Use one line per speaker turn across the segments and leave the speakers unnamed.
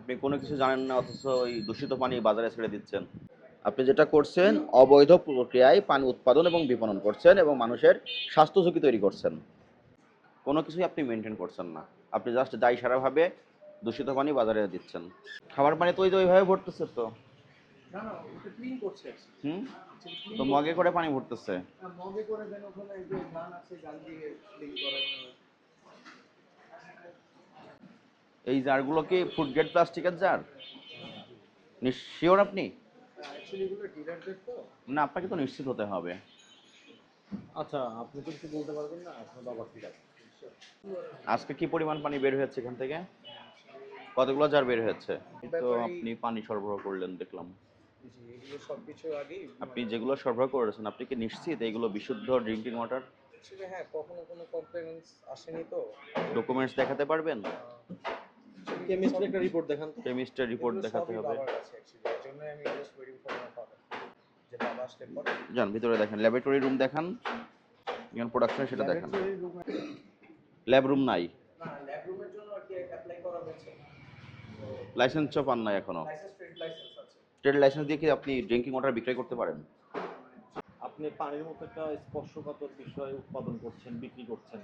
আপনি কোনো কিছু জানেন না অথচ ওই দূষিত পানি বাজারে ছেড়ে দিচ্ছেন। আপনি যেটা করছেন অবৈধ প্রক্রিয়ায় পানি উৎপাদন এবং বিপণন করছেন এবং মানুষের স্বাস্থ্য ঝুঁকি তৈরি করছেন। কোনো কিছুই আপনি মেনটেন করছেন না। আপনি জাস্ট দায়সারাভাবে দূষিত পানি বাজারে দিচ্ছেন। খাবার পানি তো ওই যে ওইভাবে ভরতেছে তো।
না না ওটা ক্লিন করছে
হুম।
অ্যাকচুয়ালি
তো
ক্লিন
মগে
করছে
করে পানি ভরতেছে।
মগে করে দেন ওখানে যে গান আছে গান দিয়ে ক্লিন করে
এই জারগুলো কি ফুড গ্রেড প্লাস্টিকের জার? শিওর আপনি?
অ্যাকচুয়ালি এগুলো ডিলারদের তো।
না, আপনাকে তো নিশ্চিত হতে হবে।
আচ্ছা আপনি তো কিছু বলতে পারবেন না আপনার বাবা ঠিক আছে
আজকে কি পরিমাণ পানি বের হয়েছে এখান থেকে? কতগুলো জার বের হয়েছে? এই তো
ব্যাপারে
আপনি পানি সরবরাহ করলেন দেখলাম।
জি এগুলো সবকিছু আগেই
আপনি যেগুলো সরবরাহ করেছেন আপনি কি নিশ্চিত এইগুলো বিশুদ্ধ ড্রিঙ্কিং ওয়াটার?
অ্যাকচুয়ালি হ্যাঁ কখনো কোনো কমপ্লেন্টস আসেনি তো।
ডকুমেন্টস দেখাতে পারবেন?
কেমিস্ট্রি একটা রিপোর্ট দেখান তো।
কেমিস্টের রিপোর্ট
এগুলো
দেখাতে
সবই
হবে।
বাবার কাছে অ্যাকচুয়ালি এর জন্য আমি just waiting for my father যে বাবা আসলে পরে
যান ভিতরে দেখেন, ল্যাবরেটরি রুম দেখান, এখানে প্রোডাকশন সেটা দেখান।
ল্যাবরেটরি রুমে
ল্যাব রুম নাই?
না ল্যাব রুমের জন্য আর কি অ্যাপ্লাই করা হয়েছে তো
লাইসেন্সও পান নাই এখনো?
লাইসেন্স ট্রেড লাইসেন্স আছে।
ট্রেড লাইসেন্স দিয়ে কি আপনি ড্রিঙ্কিং ওয়াটার বিক্রয় করতে পারেন?
আপনি পানির মতো একটা স্পর্শকাতর বিষয় উৎপাদন করছেন, বিক্রি করছেন,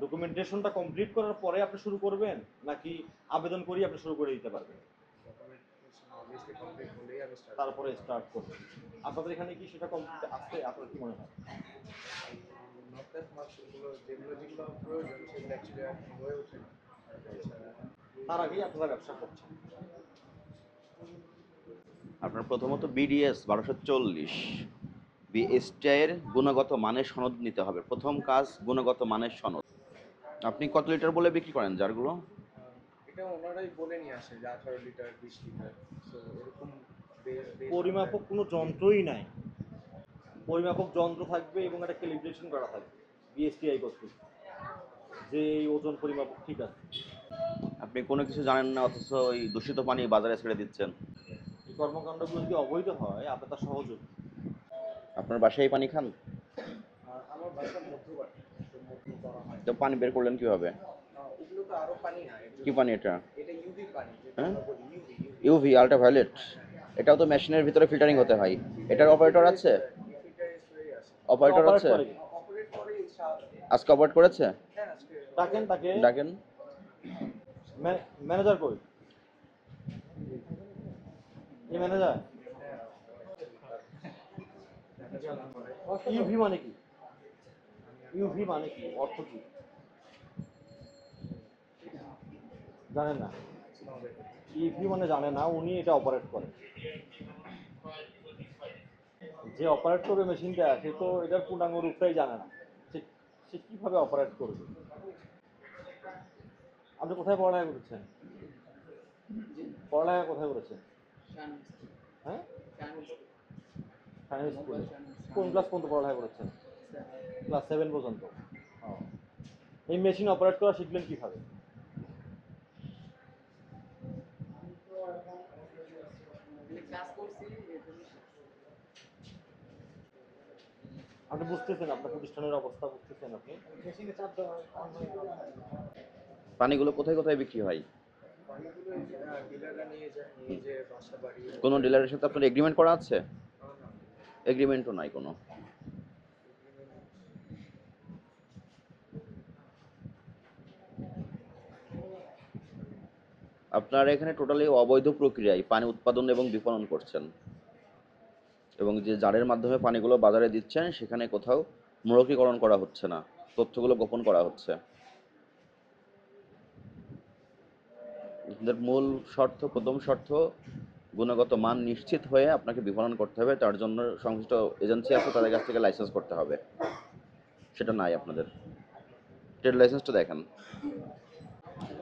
ডকুমেন্টেশনটা কমপ্লিট করার পরে আপনি শুরু করবেন নাকি আবেদন করেই আপনি শুরু করে দিতে পারবেন?
ডকুমেন্টেশন অবভিয়াসলি কমপ্লিট হলেই আমি স্টার্ট
তারপরে স্টার্ট করবেন। আপনাদের এখানে কি সেটা কমপ্লিট আছে? আপনার কি মনে হয়?
নট দ্যাট মাচ যেগুলো যেগুলো প্রয়োজন সেগুলো অ্যাকচুয়ালি আর হয়ে ওঠে না। এছাড়া
তার আগেই আপনারা ব্যবসা করছেন।
আপনার প্রথমত বিডিএস 1240 বিএসটিআই এর গুণগত মানের সনদ নিতে হবে। প্রথম কাজ গুণগত মানের সনদ। আপনি কত লিটার বলে বিক্রি করেন জারগুলো?
এটা ওনারাই বলে নিয়ে আসে যে 18 লিটার 20 লিটার সো এরকম
পরিমাপক কোনো যন্ত্রই নাই। পরিমাপক যন্ত্র থাকবে এবং একটা ক্যালিব্রেশন করা থাকবে বিএসটিআই কর্তৃক, যে এই ওজন পরিমাপক ঠিক আছে।
আপনি কোনো কিছু জানেন না অথচ ওই দূষিত পানি বাজারে ছেড়ে দিচ্ছেন।
এই কর্মকাণ্ডগুলো যদি অবৈধ হয় আপনি তার সহযোগী।
আপনার বাসায় পানি খান?
আর আমার বাসার মধ্যবর্তী তো মধ্য করা হয়
তো পানি বের করলেন কিভাবে?
ওগুলো তো আরো পানি না
কি পানি এটা?
এটা ইউভি পানি যেটা
হ্যাঁ,
আমরা বলি ইউভি
ইউভি আল্ট্রাভায়োলেট। এটাও তো মেশিনের ভিতরে ফিল্টারিং হতে হয়। এটার অপারেটর আছে? অপারেটর
অপারেট
আছে?
করে কি?
অপারেট করে
আজকে অপারেট করেছে?
হ্যাঁ আজকে
ডাকেন তাকে।
ডাকেন।
ম্যানেজার কই? এই ম্যানেজার। ইউভি মানে কি? ইউভি মানে কি, অর্থ কি জানেন না? ইউভি মানে জানে না, উনি এটা অপারেট করে। যে অপারেট করবে মেশিনটা সে তো এটার পূর্ণাঙ্গ রূপটাই জানে না। সে সে কিভাবে অপারেট করবে? আপনি কোথায় পড়ালেখা করেছেন? পড়ালেখা কোথায় করেছেন? হ্যাঁ, সায়েন্স স্কুলে। কোন ক্লাস পর্যন্ত পড়ালেখা করেছেন? ক্লাস 7 পর্যন্ত। ও। এই মেশিন অপারেট করা শিখলেন কিভাবে? আপনি বুঝতেছেন, আপনার প্রতিষ্ঠানের অবস্থা বুঝতেছেন আপনি?
মেশিনে চাপ দেওয়া
পানিগুলো কোথায় কোথায় বিক্রি হয়?
পানিগুলো ডিলাররা নিয়ে যায় নিয়ে যে বাসা বাড়ি
কোনো ডিলারের সাথে আপনার এগ্রিমেন্ট করা আছে?
না না
এগ্রিমেন্টও নাই কোনো। আপনারা এখানে টোটালি অবৈধ প্রক্রিয়ায় পানি উৎপাদন এবং বিপণন করছেন এবং যে জারের মাধ্যমে পানিগুলো বাজারে দিচ্ছেন সেখানে কোথাও মৌখিকরণ করা হচ্ছে না, তথ্যগুলো গোপন করা হচ্ছে। আপনাদের মূল শর্ত, প্রথম শর্ত গুণগত মান নিশ্চিত হয়ে আপনাকে বিপণন করতে হবে। তার জন্য সংশ্লিষ্ট এজেন্সি আছে, তাদের কাছ থেকে লাইসেন্স করতে হবে। সেটা নাই আপনাদের। ট্রেড লাইসেন্সটা দেখান।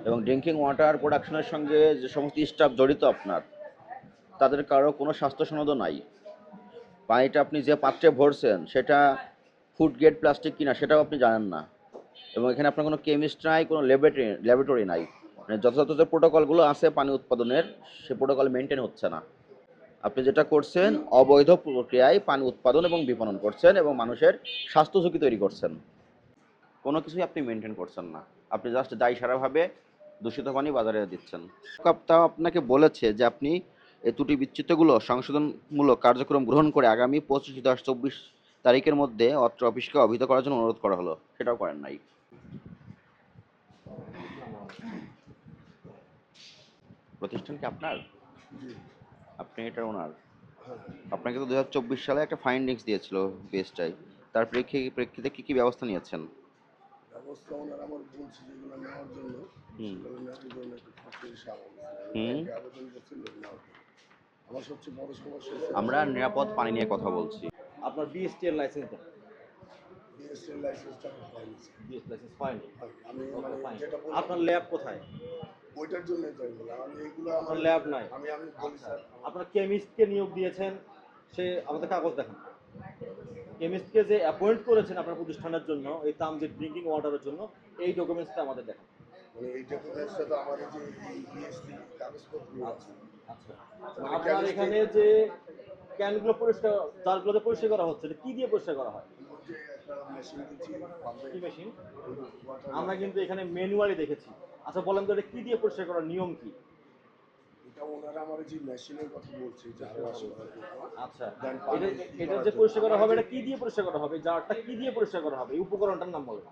এবং ড্রিঙ্কিং ওয়াটার প্রোডাকশনের সঙ্গে যে সমস্ত স্টাফ জড়িত আপনার, তাদের কারো কোনো স্বাস্থ্য সনদও নাই। পানিটা আপনি যে পাত্রে ভরছেন সেটা ফুড গ্রেড প্লাস্টিক কিনা সেটাও আপনি জানেন না। এবং এখানে আপনার কোনো কেমিস্ট নাই, কোনো ল্যাবরেটরি নাই। মানে যথাযথ যে প্রোটোকলগুলো আছে পানি উৎপাদনের, সে প্রোটোকল মেনটেন হচ্ছে না। আপনি যেটা করছেন অবৈধ প্রক্রিয়ায় পানি উৎপাদন এবং বিপণন করছেন এবং মানুষের স্বাস্থ্য ঝুঁকি তৈরি করছেন। কোনো কিছুই আপনি মেনটেন করছেন না। আপনি জাস্ট দায়সারাভাবে দূষিত পানি বাজারে দিচ্ছেন। তাও আপনাকে বলেছে যে আপনি এই ত্রুটি বিচ্যুতগুলো সংশোধনমূলক কার্যক্রম গ্রহণ করে আগামী 25/10/24 তারিখের মধ্যে অত্র অফিসকে অবহিত করার জন্য অনুরোধ করা হলো, সেটাও করেন নাই। প্রতিষ্ঠান কি আপনার?
জি।
আপনি এটার ওনার?
হ্যাঁ।
আপনাকে তো 2024 সালে একটা ফাইন্ডিংস দিয়েছিল বিএসটাই, তার প্রেক্ষিতে কি কি ব্যবস্থা নিয়েছেন?
ব্যবস্থা ওনারা আমার বলছে যেগুলো নেওয়ার জন্য,
হুম।
সেগুলো নেওয়ার জন্য একটু খরচের হিসাব
হুম।
ব্যাংকে আবেদন করছিল নেওয়ার জন্য। আমার সবচেয়ে বড় সমস্যা হচ্ছে
আমরা নিরাপদ পানি নিয়ে কথা বলছি।
আপনার বিএসটি এর লাইসেন্স দেন।
বিএসসির লাইসেন্সটা হয়নি স্যার।
বিএস লাইসেন্স হয়নি।
আমি
ওকে,
মানে
ফাইন।
যেটা
আপনার
বললাম
ল্যাব কোথায়?
ওইটার জন্যই তো এগুলো আমি এগুলো
আপনার
আমার
ল্যাব নাই।
আমি বলি
আচ্ছা,
স্যার
আপনার কেমিস্টকে নিয়োগ দিয়েছেন, সে আমাদের কাগজ দেখান। কেমিস্টকে যে অ্যাপয়েন্ট করেছেন আপনার প্রতিষ্ঠানের জন্য এই তামজিদ ড্রিঙ্কিং ওয়াটারের জন্য, এই ডকুমেন্টসটা আমাদের দেখান।
মানে এই ডকুমেন্টসটা তো আমার এই যে এই বিএসসি কাগজপত্র আছে।
আচ্ছা,
মানে
আপনার
chemistry-
এখানে যে ক্যানগুলো পরিষ্কার, জারগুলোতে পরিষ্কার করা হচ্ছে, এটা কি দিয়ে পরিষ্কার করা হয়?
যে একটা মেশিন দিচ্ছি পাম্পে
কি মেশিন?
ওয়াটার
আমরা কিন্তু এখানে ম্যানুয়ালি দেখেছি। আচ্ছা বলেন তো এটা কি দিয়ে পরিষ্কার করার নিয়ম কি?
এটা ওনারা আমার যে মেশিনের কথা বলছে যে আরো ওয়াশ করার জন্য
আচ্ছা,
দেন পানি
এটা যে পরিষ্কার করা হবে এটা কি দিয়ে পরিষ্কার করা হবে? জারটা কি দিয়ে পরিষ্কার করা হবে? এই উপকরণটার নাম বলেন।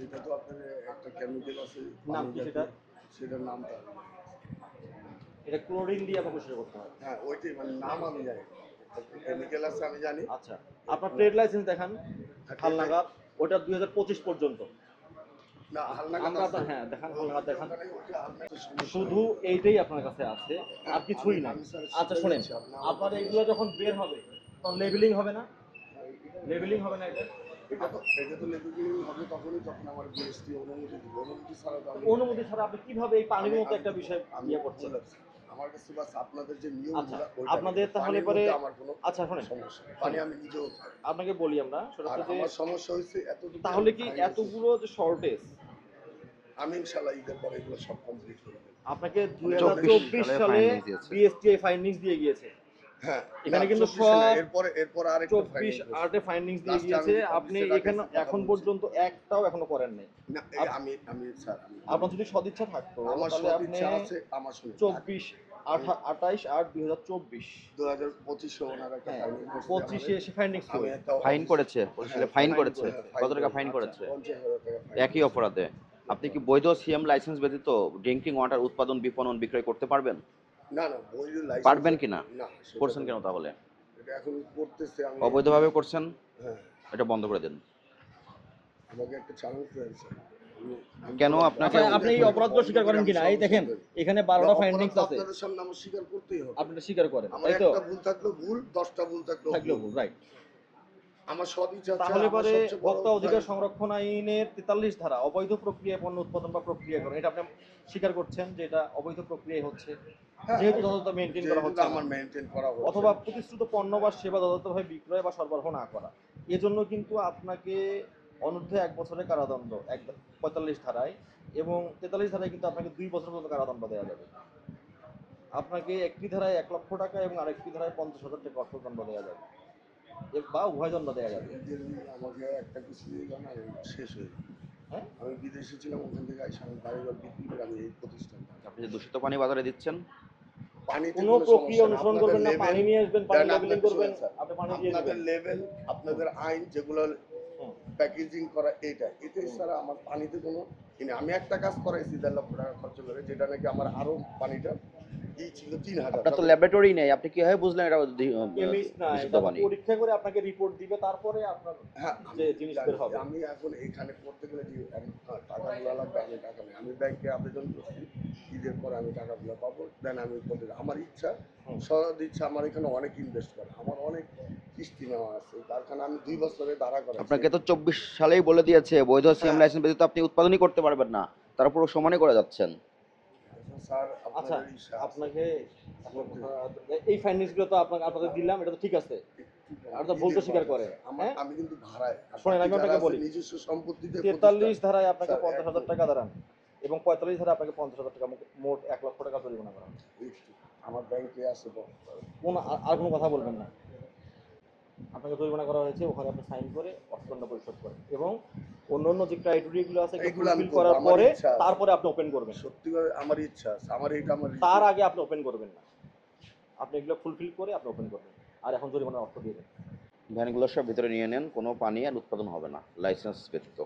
এটা তো আপনার একটা কেমিক্যাল আছে
নাম কি সেটা?
সেটার নামটা
এটা ক্লোরিন দিয়ে আপনার পরিষ্কার করতে হয়।
হ্যাঁ ওইটাই মানে নাম আমি জানি কেমিক্যাল আছে আমি জানি
আচ্ছা, আপনার ট্রেড লাইসেন্স দেখান হালনাগাদ, ওটা 2025 পর্যন্ত।
না হালনাগাদ
আমরা
আছে।
হ্যাঁ দেখান, হালনাগাদ দেখান।
ওখানে ওইটা হালনাগাদ সমস্যা
শুধু এইটাই আপনার কাছে আছে, আর কিছুই না।
আমি স্যার
আচ্ছা শোনেন, আপনার এগুলো যখন বের হবে তখন লেবেলিং হবে না? লেবেলিং হবে না এটা?
এটা তো লেবেলিং হবে তখনই যখন আমার বিএসটি অনুমতি দিব অনুমতি ছাড়া তো আমি
অনুমতি ছাড়া আপনি কিভাবে এই পানির মতো একটা বিষয়
আমি
ইয়ে করছেন?
বললাম, আমার কাছে বাস আপনাদের যে
আচ্ছা,
নিয়মগুলো
আপনাদের তাহলে পরে
আমার কোনো
আচ্ছা শোনেন,
সমস্যা নেই। পানি আমি নিজেও খাই।
আপনাকে বলি আমরা সেটা
আর
হচ্ছে যে
আমার সমস্যা হয়েছে এতটুকু
তাহলে
আমি
কি
খাই না।
এতগুলো যে শর্টেজ
আমি ইনশাল্লাহ ঈদের পরে এগুলো সব কমপ্লিট করে দেবো।
আপনাকে
24
2024
সালে
সালে
findings দিয়েছে।
বিএসটিআই ফাইন্ডিংস দিয়ে গিয়েছে।
হ্যাঁ
এখানে
না,
কিন্তু
24 না,
সব
এরপর আরেকটা
24 আর্টে ফাইন্ডিংস দিয়ে
Last
গিয়েছে।
আমি
আপনি
অফিসের
এখানে
আগে কথা
এখন
বলছি।
পর্যন্ত একটাও এখনো করেন নাই।
না আমি স্যার
আপনার যদি সদিচ্ছা থাকতো
আমার
তাহলে
সব
আপনি
ইচ্ছা আছে আমার শুনে
24 28/8/2024
2025 ওনার একটা
হ্যাঁ
ফাইনাল করছে
25 এসে ফাইন্ডিংস
আমি
করে
একটা
ফাইন করেছে, ফাইন করেছে। কত টাকা ফাইন
আচ্ছা,
করেছে?
50,000 টাকা ফাইন
একই অপরাধে। আপনি কি বৈধ সিএম লাইসেন্স ব্যতীত ড্রিঙ্কিং ওয়াটার উৎপাদন, বিপণন, বিক্রয় করতে পারবেন?
না বৈধ লাইসেন্স
পারবেন কিনা?
না সেটা
করছেন
তো-
কেন তাহলে?
এটা এখন করতেছে আমি
অবৈধভাবে করছেন,
হ্যাঁ
এটা বন্ধ করে দেন।
আমাকে একটা চ্যালেঞ্জ দেন স্যার আমি
কেন
বললাম,
আপনাকে-
আচ্ছা, আপনি এই অপরাধগুলো স্বীকার করেন কিনা? এই দেখেন এখানে 12টা ফাইন্ডিংস আছে,
আপনাদের সামনে আমার স্বীকার করতেই হবে
আপনি এটা স্বীকার করেন,
আমার
তাই তো?
একটা ভুল থাকলেও ভুল 10টা ভুল থাকলেও
থাকলেও
ভুল।
ভুল, রাইট।
আমার সৎ ইচ্ছা আছে,
তাহলে
আমার
পরে
সবচেয়ে বড়
ভোক্তা অধিকার
ভয়-
সংরক্ষণ আইনের 43 ধারা অবৈধ প্রক্রিয়া পণ্য উৎপাদন বা প্রক্রিয়াকরণ, এটা আপনি স্বীকার করছেন যে এটা অবৈধ প্রক্রিয়া হচ্ছে,
হ্যাঁ,
যেহেতু যথাযথ মেনটেন করা
যেহেতু
হচ্ছে
আমার
না।
মেনটেন করা হচ্ছে
অথবা প্রতিশ্রুত পণ্য বা সেবা যথাযথভাবে বিক্রয় বা সরবরাহ না করা, এজন্য কিন্তু আপনাকে অনূর্ধ্ব 1 বছরের কারাদণ্ড 45 ধারায় এবং 43 ধারায় কিন্তু আপনাকে 2 বছর পর্যন্ত কারাদণ্ড দেওয়া যাবে। আপনাকে একটি ধারায় 1 লক্ষ টাকা এবং আরেকটি ধারায় 50,000 টাকা অর্থদণ্ড দেওয়া যাবে, বা উভয় দণ্ড দেওয়া যাবে।
এদের আমাকে একটা কিছু দিয়ে জানা শেষ হয়ে যায়।
হ্যাঁ,
আমি বিদেশে ছিলাম ওখান থেকে আইসা আমি বাড়িঘর বিক্রি করে আমি এই প্রতিষ্ঠান
আপনি যে দূষিত পানি বাজারে দিচ্ছেন,
পানিতে
কোনো প্রক্রিয়া অনুসরণ করবেন না, পানি নিয়ে আসবেন, পানি লেবেলিং করবেন, আপনি পানি দিয়ে
আপনাদের
দেবেন।
লেভেল আপনাদের আইন যেগুলো
হুম।
প্যাকেজিং করা এটাই ছাড়া আমার পানিতে কোনো আমি একটা কাজ করাইছি 1.5 লক্ষ টাকা খরচ করে যেটা নাকি আমার আরো পানিটা ছিল 3,000
আপনার তো ল্যাবরেটরি নেই, আপনি কিভাবে বুঝলেন এটা
কেমিস্ট না,
দূষিত
এটা
পানি?
পরীক্ষা করে আপনাকে রিপোর্ট দিবে, তারপরে আপনার
হ্যাঁ
যে জিনিস বের হবে।
আমি এখন এখানে করতে গেলে যে টাকাগুলো লাগবে আমি টাকা নেই আমি ব্যাংকে আবেদন করছি ঈদের পরে আমি টাকাগুলো পাবো দেন আমি করতে আমার ইচ্ছা সদ ইচ্ছা আমার এখানে অনেক ইনভেস্ট করে আমার অনেক কিস্তি নেওয়া আছে কারখানা আমি 2 বছরে দাঁড়া করা
আপনাকে তো 24 সালেই বলে দিয়েছে বৈধ সিএম লাইসেন্স ব্যতীত আপনি উৎপাদনই করতে পারবেন না, তারপর সমানে করে যাচ্ছেন।
স্যার
আচ্ছা,
আপনাদের ইচ্ছা
আপনাকে এই ফাইন্যান্সগুলো তো আপনাদের দিলাম, এটা তো ঠিক আছে, আর তো ভুল তো স্বীকার করেন। হ্যাঁ,
আমি কিন্তু ভাড়ায়
শোনেন আমি আপনাকে বলি,
নিজস্ব সম্পত্তিতে
43 ধারায় আপনাকে
স্যার,
50,000 টাকা দাঁড়ান এবং 45 ধারায় আপনাকে 50,000 টাকা, মোট 1 লক্ষ টাকা জরিমানা করা হবে।
আমার ব্যাংকে আছে
আর কোনো কথা বলবেন না। আপনাকে জরিমানা করা হয়েছে, ওখানে আপনি সাইন করে অর্থদণ্ড পরিশোধ করেন এবং অন্যান্য যে ক্রাইটেরিয়াগুলো আছে
এগুলো আমি
ফুলফিল
করবো,
করার
আমার
পরে
ইচ্ছা আছে।
তারপরে আপনি ওপেন করবেন।
সত্যি করে আমার ইচ্ছা আছে, আমার এটা আমার
তার আগে আপনি ওপেন করবেন না, আপনি এগুলো ফুলফিল করে আপনি ওপেন করবেন, আর এখন জরিমানার অর্থ দিয়ে দেন।
ভ্যানগুলো সব ভিতরে নিয়ে নেন, কোনো পানি আর উৎপাদন হবে না লাইসেন্স ব্যতীত।